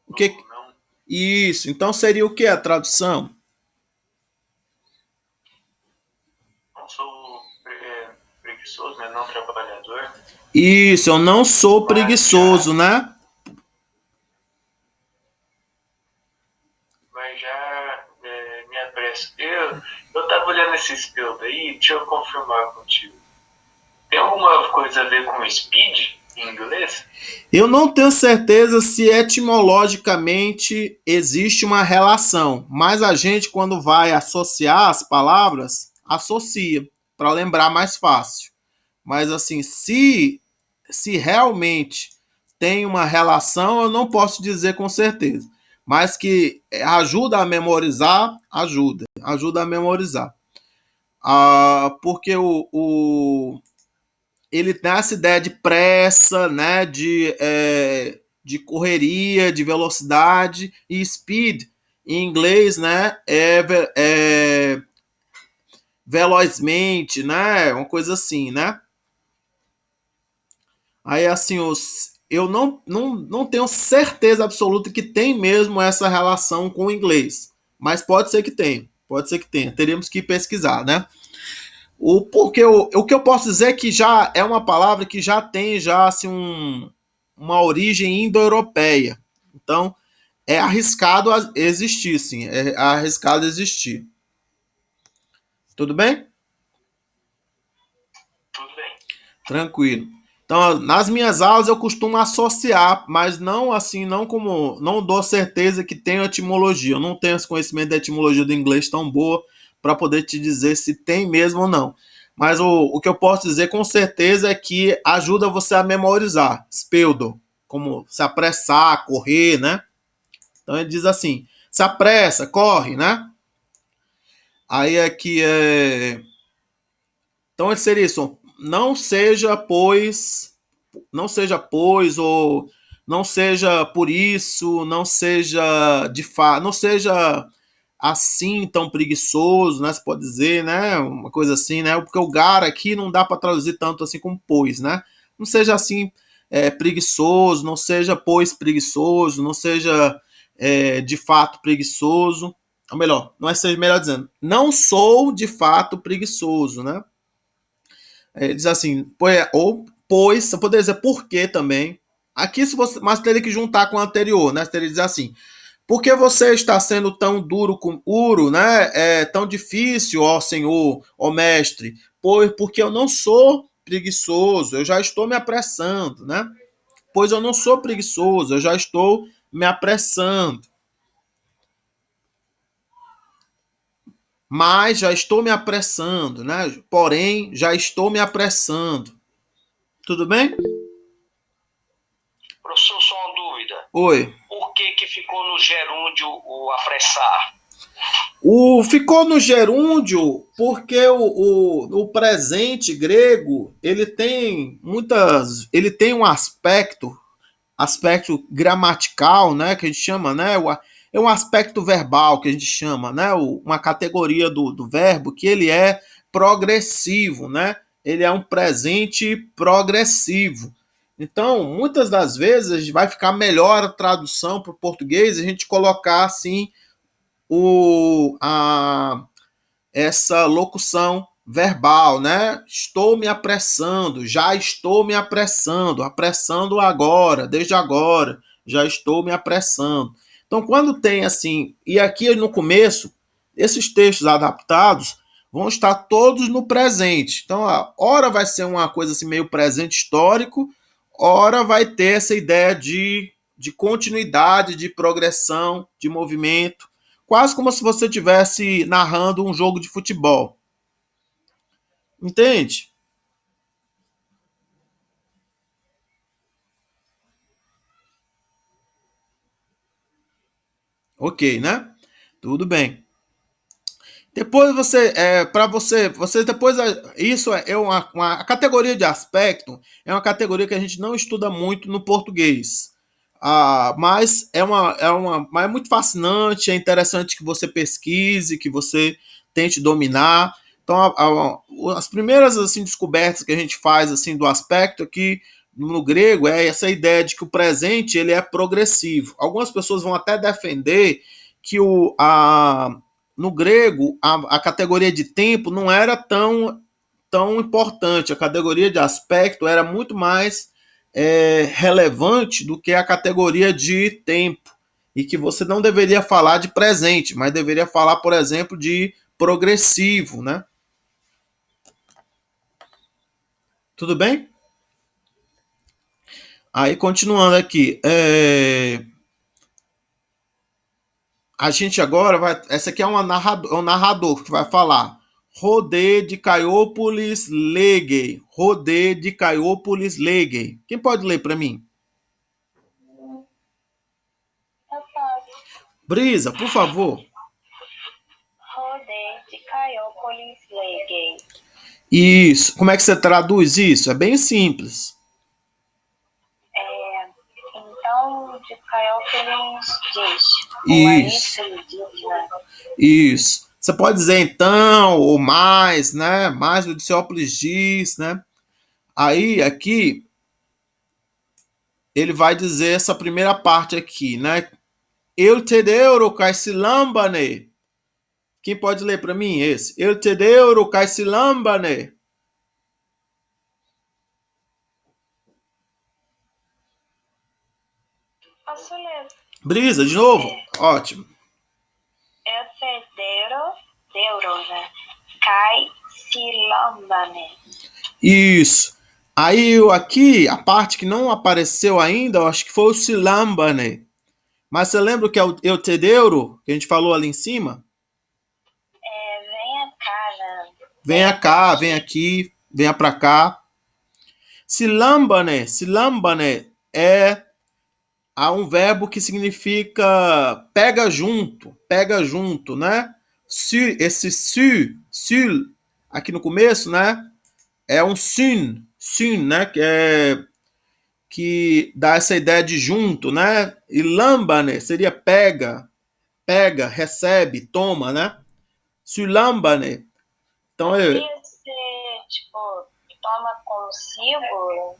S1: O que?
S6: Não.
S1: Isso. Então seria o que a tradução?
S6: Não sou preguiçoso, né? Não trabalhador.
S1: Isso, eu não sou preguiçoso, né?
S6: Mas já me apresso. Eu tava olhando esse espelho aí, deixa eu confirmar contigo. Tem alguma coisa a ver com speed em inglês?
S1: Eu não tenho certeza se etimologicamente existe uma relação, mas a gente, quando vai associar as palavras, associa, para lembrar mais fácil. Mas assim, se realmente tem uma relação, eu não posso dizer com certeza. Mas que ajuda a memorizar, ajuda a memorizar. Porque ele tem essa ideia de pressa, né, de correria, de velocidade, e speed, em inglês, né, é velozmente, né, uma coisa assim, né. Aí, assim, eu não tenho certeza absoluta que tem mesmo essa relação com o inglês, mas pode ser que tenha, teríamos que pesquisar, né. Porque o que eu posso dizer é que já é uma palavra que já tem assim, uma origem indo-europeia. Então, é arriscado existir, sim. É arriscado existir. Tudo bem?
S6: Tudo bem.
S1: Tranquilo. Então, nas minhas aulas eu costumo associar, mas não assim, não dou certeza que tem etimologia. Eu não tenho esse conhecimento da etimologia do inglês tão boa para poder te dizer se tem mesmo ou não. Mas o que eu posso dizer com certeza é que ajuda você a memorizar. Speldo. como se apressar, correr, né? Então ele diz assim, se apressa, corre, né? Aí aqui então ele seria isso, ou não seja por isso, não seja de fato, não seja assim tão preguiçoso, né? Você pode dizer, né? Uma coisa assim, né? Porque o gara aqui não dá para traduzir tanto assim como pois, né? Não seja assim preguiçoso, não seja pois preguiçoso, não seja de fato preguiçoso. Ou melhor, não é seja melhor dizendo, não sou de fato preguiçoso, né? Diz assim, ou pois, você poderia dizer por quê também. Aqui, se você, mas teria que juntar com o anterior, né? Você teria que dizer assim, por que você está sendo tão duro com Uro, né? É tão difícil, ó Senhor, ó Mestre? Pois porque eu não sou preguiçoso, eu já estou me apressando, né? Pois eu não sou preguiçoso, eu já estou me apressando. Mas já estou me apressando, né? Porém, já estou me apressando. Tudo bem?
S7: Professor, só uma dúvida.
S1: Oi.
S7: Por que ficou no gerúndio o apressar?
S1: Ficou no gerúndio porque o presente grego ele tem um aspecto gramatical, né, que a gente chama, né, é um aspecto verbal que a gente chama, né, uma categoria do verbo que ele é progressivo, né, ele é um presente progressivo. Então, muitas das vezes a gente vai ficar melhor a tradução para o português a gente colocar assim essa locução verbal, né? Estou me apressando, já estou me apressando, apressando agora, desde agora, já estou me apressando. Então, quando tem assim, e aqui no começo, esses textos adaptados vão estar todos no presente. Então, a hora vai ser uma coisa assim meio presente histórico, hora vai ter essa ideia de continuidade, de progressão, de movimento, quase como se você estivesse narrando um jogo de futebol. Entende? Ok, né? Tudo bem. Depois você depois, isso é uma categoria de aspecto, é uma categoria que a gente não estuda muito no português. Mas mas é muito fascinante, é interessante que você pesquise, que você tente dominar. Então, as primeiras assim descobertas que a gente faz assim do aspecto aqui no grego é essa ideia de que o presente ele é progressivo. Algumas pessoas vão até defender que no grego a categoria de tempo não era tão importante. A categoria de aspecto era muito mais relevante do que a categoria de tempo. E que você não deveria falar de presente, mas deveria falar, por exemplo, de progressivo, né? Tudo bem? Aí, continuando aqui. A gente agora vai... Essa aqui é um narrador que vai falar. Rodê de Caiópolis Legei. Rodê de Caiópolis Legei. Quem pode ler para mim?
S3: Eu posso.
S1: Brisa, por favor.
S3: Rodê de Caiópolis Legei.
S1: Isso. Como é que você traduz isso? É bem simples.
S3: Então, de Caiópolis diz.
S1: Isso. Isso. Você pode dizer então, ou mais, né? Mais o Diceópolis diz, né? Aí, aqui, ele vai dizer essa primeira parte aqui, né? Eu te deuro caicilambane. Quem pode ler para mim esse? Eu te deuro caicilambane.
S3: Posso ler?
S1: Brisa, de novo? Ótimo.
S3: Eu te deuro, né? Caicilambane.
S1: Isso. Aí, aqui, a parte que não apareceu ainda, eu acho que foi o silambane. Mas você lembra o que é o eu te deuro, que a gente falou ali em cima?
S3: Venha cá, né?
S1: Venha cá, vem aqui, venha pra cá. Silambane é há um verbo que significa pega junto, né? Esse sur, aqui no começo, né? É um sun, né? Que dá essa ideia de junto, né? E lambane seria pega, recebe, toma, né? Sulambane. Então,
S3: Aqui se, tipo, toma consigo,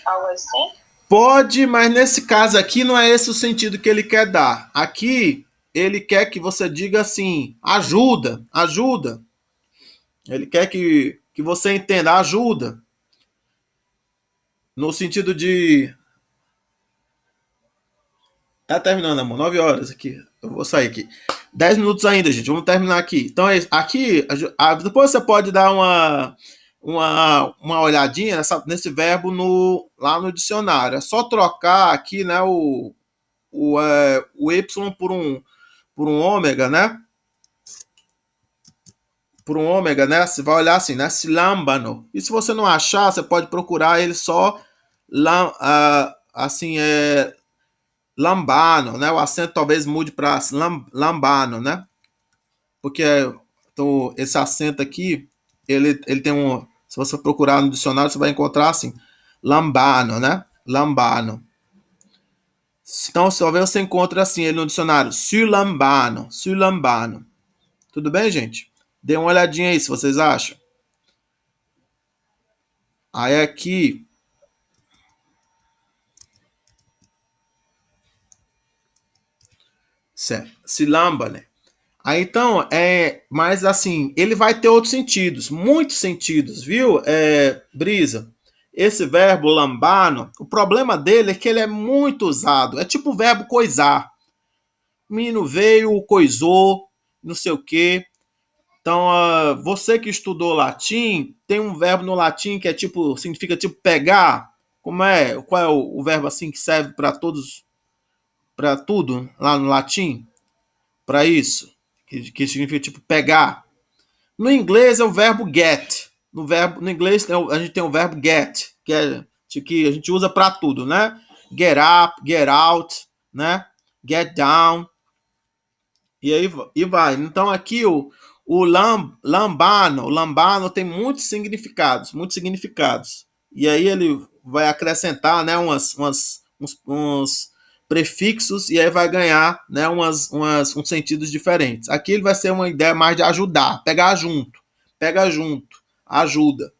S3: algo assim?
S1: pode, mas nesse caso aqui não é esse o sentido que ele quer dar. Aqui ele quer que você diga assim, ajuda. Ele quer que você entenda, ajuda. No sentido de. Tá terminando, amor. 9 horas aqui. Eu vou sair aqui. 10 minutos ainda, gente. Vamos terminar aqui. Então, aqui, depois você pode dar uma olhadinha nesse verbo lá no dicionário. É só trocar aqui, né, o Y por um ômega, né? Por um ômega, né? Você vai olhar assim, né? Silambano. E se você não achar, você pode procurar ele só assim, lambano, né? O acento talvez mude para lambano, né? Porque então, esse acento aqui, ele tem um. Se você procurar no dicionário, você vai encontrar assim, lambano, né? Lambano. Então, talvez você encontre assim ele no dicionário, sulambano. Tudo bem, gente? Dê uma olhadinha aí, se vocês acham. Aí aqui. Certo. Silamba, né? Aí então, mas assim, ele vai ter outros sentidos, muitos sentidos, viu, Brisa? Esse verbo lambano, o problema dele é que ele é muito usado. É tipo o verbo coisar. O menino veio, coisou, não sei o quê. Então, você que estudou latim, tem um verbo no latim que é tipo, significa tipo pegar. Como é? Qual é o verbo assim que serve para todos, para tudo lá no latim? Para isso, que significa tipo pegar. No inglês é o verbo get. No inglês a gente tem o verbo get, que a gente usa para tudo, né? Get up, get out, né? Get down. E aí e vai. Então aqui o lambano tem muitos significados. E aí ele vai acrescentar, né, uns prefixos e aí vai ganhar, né, uns sentidos diferentes. Aqui ele vai ser uma ideia mais de ajudar, pega junto, ajuda.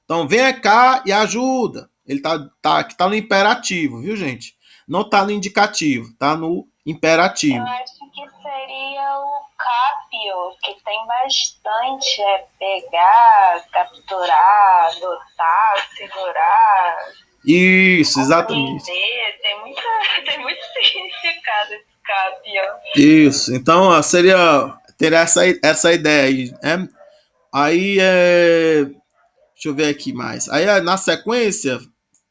S1: Então venha cá e ajuda. Ele aqui tá no imperativo, viu, gente? Não tá no indicativo, tá no imperativo.
S3: Eu acho que seria o cápio, que tem bastante, pegar, capturar, adotar, segurar.
S1: Isso, exatamente.
S3: Tem muito significado esse cápio.
S1: Isso, então ter essa ideia aí, né? Aí, deixa eu ver aqui mais. Aí, na sequência,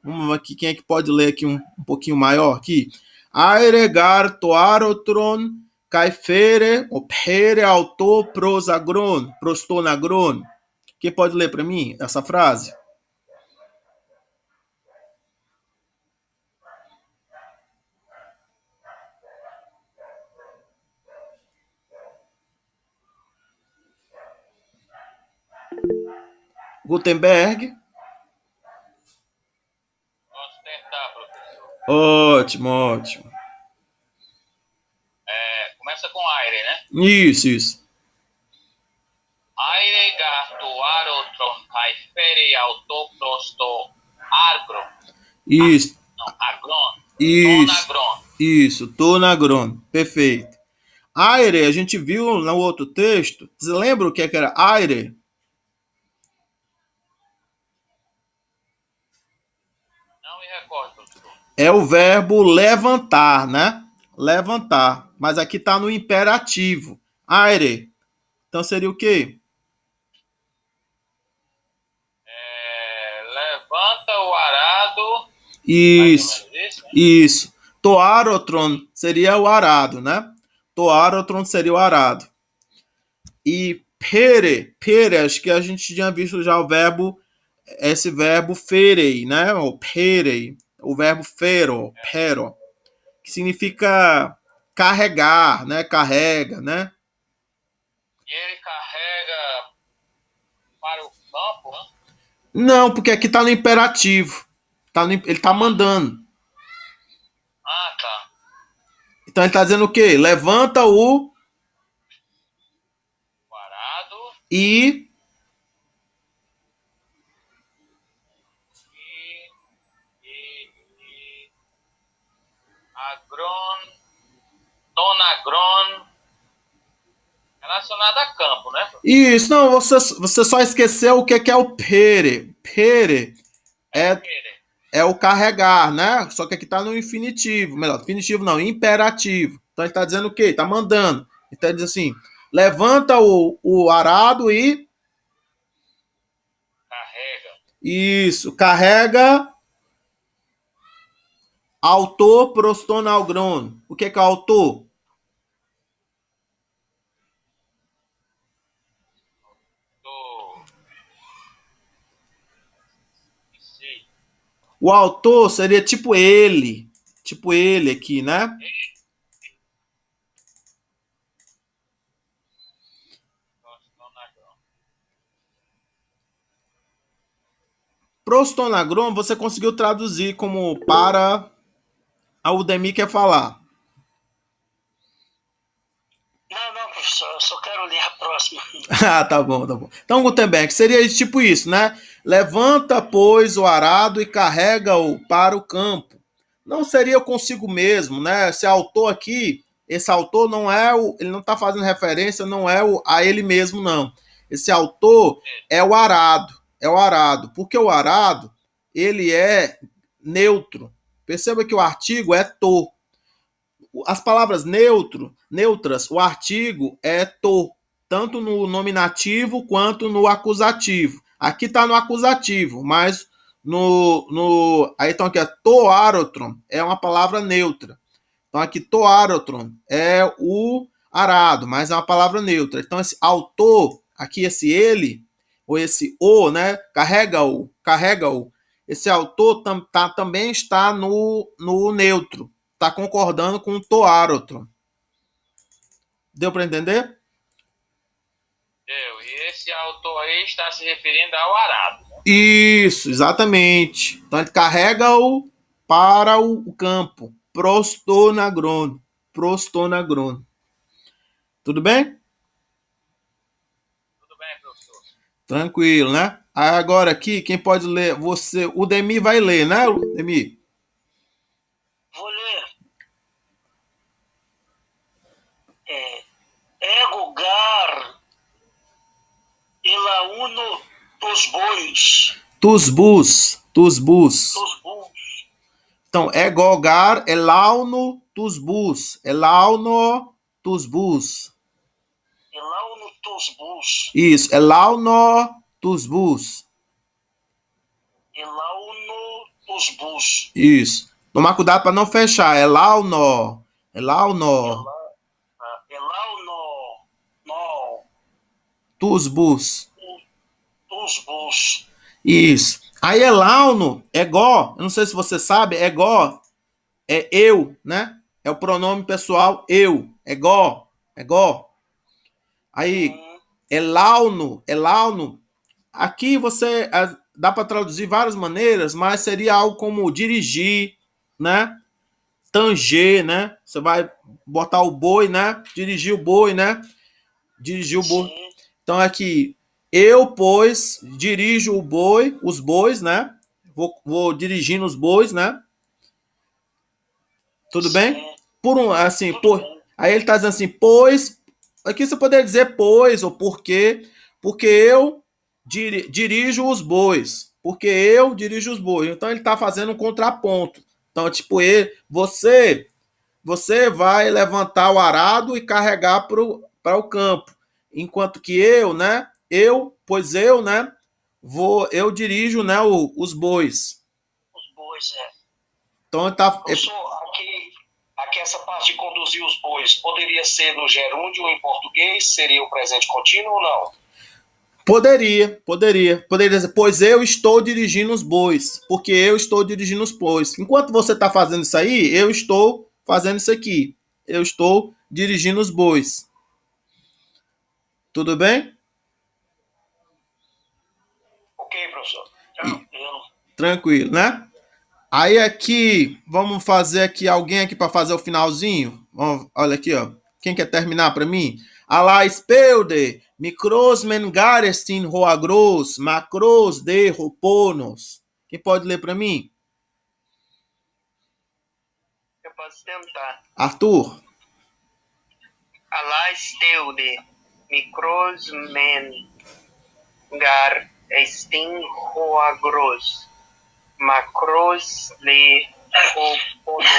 S1: vamos aqui, quem é que pode ler aqui um pouquinho maior aqui? Aeregar toarotron caifere opere auto prostonagron. Quem pode ler para mim essa frase? Gutenberg.
S5: Posso tentar, professor.
S1: Ótimo.
S5: Começa com aire, né?
S1: Isso.
S5: Aire gato arotron caifere autoprosto agro.
S1: Isso.
S5: Não, agron.
S1: Isso.
S5: Tonagron.
S1: Isso, tonagron. Perfeito. Aire, a gente viu no outro texto. Você lembra o que era aire?
S5: Não me recordo, professor.
S1: É o verbo levantar, né? Levantar. Mas aqui está no imperativo. Aire. Então seria o quê?
S5: Levanta o arado.
S1: Isso.
S5: Isso, né?
S1: Isso. Toarotron seria o arado, né? Toarotron seria o arado. E pere, acho que a gente tinha visto já esse verbo ferei, né? O perei. o verbo fero, que significa carregar, né? Carrega, né?
S5: E ele carrega para o campo, né?
S1: Não, porque aqui tá no imperativo. Ele tá mandando.
S5: Ah, tá.
S1: Então ele tá dizendo o quê? Levanta o
S5: Parado
S1: e
S5: e agron, donagron, relacionado a campo, né?
S1: isso, não, você só esqueceu o que é o pere. Pere é o carregar, né? Só que aqui tá no infinitivo. Melhor, infinitivo não, imperativo. Então ele tá dizendo o quê? Tá mandando. Então ele diz assim: levanta o arado e.
S5: Carrega.
S1: Isso, carrega. Autor prostonalgron. O que é autor? O autor seria tipo ele aqui, né? Prostonagron você conseguiu traduzir como para a Udemy quer falar.
S7: Não, professor, eu só quero ler a próxima.
S1: Ah, tá bom. Então, Gutenberg, seria tipo isso, né? Levanta, pois, o arado e carrega-o para o campo. Não seria consigo mesmo, né? Esse autor aqui, esse autor não é ele não está fazendo referência, não é a ele mesmo, não. Esse autor é o arado. Porque o arado, ele é neutro. Perceba que o artigo é to. As palavras neutras, o artigo é to, tanto no nominativo quanto no acusativo. Aqui está no acusativo, mas aí então aqui é toarotron, é uma palavra neutra. Então aqui toarotron é o arado, mas é uma palavra neutra. Então esse autor, aqui esse ele, ou esse o, né, carrega-o. Esse autor também está no neutro. Está concordando com o toarotron. Deu para entender?
S5: Deu. E esse autor aí está se referindo ao arado. Né?
S1: Isso, exatamente. Então ele carrega-o para o campo. Prostonagron. Tudo bem?
S5: Tudo bem, professor.
S1: Tranquilo, né? Agora aqui, quem pode ler? Você, o Demi vai ler, né, Demi?
S7: Vou ler. Egogar ela uno dos bois.
S1: Tus bus. Então, egogar elauno tus bus. Elauno tus bus. Isso, elauno tus bus. Isso. Tomar cuidado para não fechar. Elauno. Tus bus. Isso. Aí elauno, ego, eu não sei se você sabe, ego é eu, né? É o pronome pessoal eu. Ego. Aí, elauno, aqui você dá para traduzir várias maneiras, mas seria algo como dirigir, né? Tanger, né? Você vai botar o boi, né? Dirigir o boi, né? Então aqui, eu, pois, dirijo os bois, né? Vou dirigindo os bois, né? Tudo bem? Aí ele tá dizendo assim, pois, aqui você poderia dizer pois ou porque eu dirijo os bois. Porque eu dirijo os bois. Então ele tá fazendo um contraponto. Então, tipo, você vai levantar o arado e carregar para o campo. Enquanto que eu, né? Eu dirijo, né, os bois.
S7: Os bois, é.
S1: Então tá.
S7: Professor, aqui essa parte de conduzir os bois poderia ser no gerúndio em português? Seria o presente contínuo ou não?
S1: Poderia dizer, pois eu estou dirigindo os bois, porque eu estou dirigindo os bois. Enquanto você está fazendo isso aí, eu estou fazendo isso aqui. Eu estou dirigindo os bois. Tudo bem?
S7: Ok, professor. Tranquilo.
S1: Tranquilo, né? Aí aqui, vamos fazer aqui alguém aqui para fazer o finalzinho. Olha aqui, ó. Quem quer terminar para mim? Alá spelde, micros mengarestin roagros, macros de roponos. Quem pode ler para mim?
S2: Eu posso tentar.
S1: Arthur.
S2: Alá steude, micros mengar estin roagros, macros de roponos.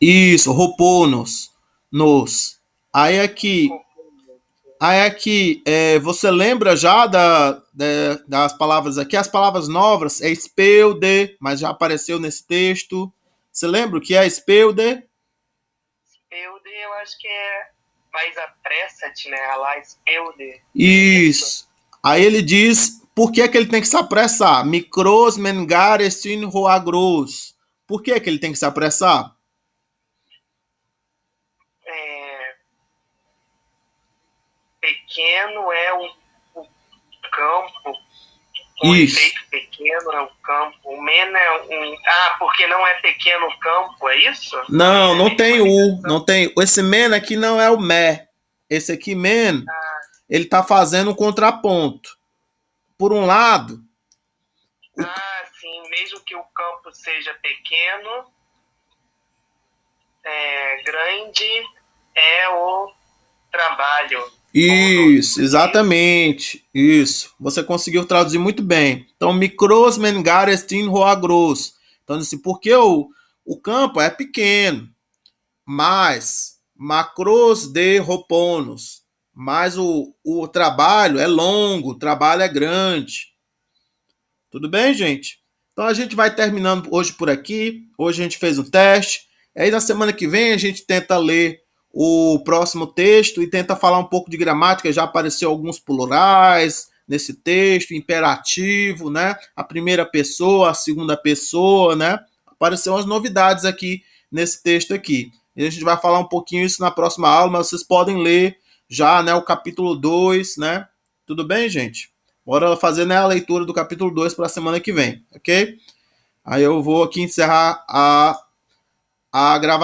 S1: Isso, roponos. Nos. Aí aqui, você lembra já das palavras aqui? As palavras novas é spelde, mas já apareceu nesse texto. Você lembra o que é spelde?
S2: Speude, eu acho que é mais apressa-te, né? Alá speude.
S1: Isso. Aí ele diz por que ele tem que se apressar. Micros mengares sin roagros. Por que ele tem que se apressar?
S2: Pequeno é o campo.
S1: Isso.
S2: Efeito pequeno é o campo. O men é um. Ah, porque não é pequeno o campo, é isso?
S1: Não tem U. Não tem. Esse men aqui não é o mé. Esse aqui, men, ele tá fazendo um contraponto. Por um lado.
S2: Sim, mesmo que o campo seja pequeno, grande é o trabalho.
S1: Isso, exatamente. Isso. Você conseguiu traduzir muito bem. Então, micros mengarestin roagros. Então, assim, porque o campo é pequeno, mas macros de roponos. Mas o trabalho é longo, o trabalho é grande. Tudo bem, gente? Então a gente vai terminando hoje por aqui. Hoje a gente fez um teste. Aí na semana que vem a gente tenta ler o próximo texto e tenta falar um pouco de gramática. Já apareceu alguns plurais nesse texto, imperativo, né? A primeira pessoa, a segunda pessoa, né? Apareceram as novidades aqui nesse texto aqui. E a gente vai falar um pouquinho isso na próxima aula, mas vocês podem ler já, né, o capítulo 2, né? Tudo bem, gente? Bora fazer, né, a leitura do capítulo 2 para a semana que vem, ok? Aí eu vou aqui encerrar a gravação.